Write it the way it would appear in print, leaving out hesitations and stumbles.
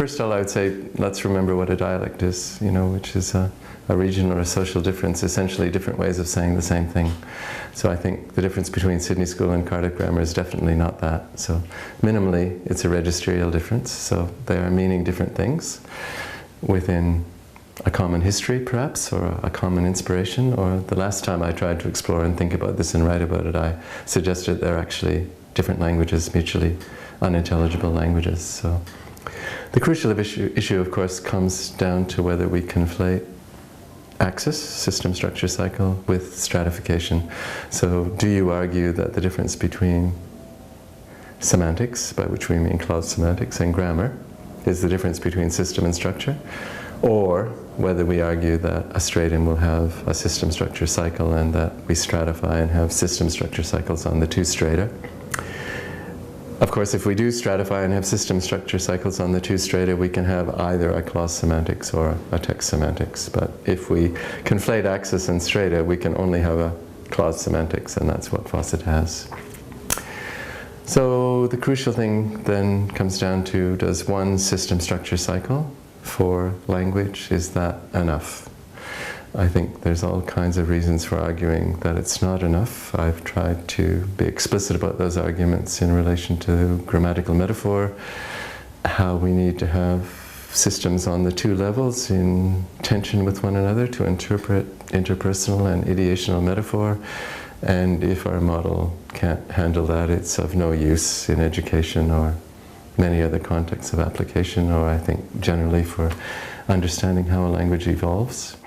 first of all, I would say let's remember what a dialect is, which is a regional or a social difference, essentially different ways of saying the same thing. So I think the difference between Sydney School and Cardiff Grammar is definitely not that. So minimally, it's a registrial difference, so they are meaning different things within a common history, perhaps, or a common inspiration. Or the last time I tried to explore and think about this and write about it, I suggested they're actually different languages, mutually unintelligible languages. So the crucial issue, of course, comes down to whether we conflate axis, system structure cycle, with stratification. So do you argue that the difference between semantics, by which we mean clause semantics, and grammar is the difference between system and structure? Or whether we argue that a stratum will have a system structure cycle and that we stratify and have system structure cycles on the two strata. Of course, if we do stratify and have system structure cycles on the two strata, we can have either a clause semantics or a text semantics. But if we conflate axis and strata, we can only have a clause semantics, and that's what Fawcett has. So the crucial thing then comes down to, does one system structure cycle for language, is that enough? I think there's all kinds of reasons for arguing that it's not enough. I've tried to be explicit about those arguments in relation to grammatical metaphor, how we need to have systems on the two levels in tension with one another to interpret interpersonal and ideational metaphor. And if our model can't handle that, it's of no use in education or many other contexts of application, or I think generally for understanding how a language evolves.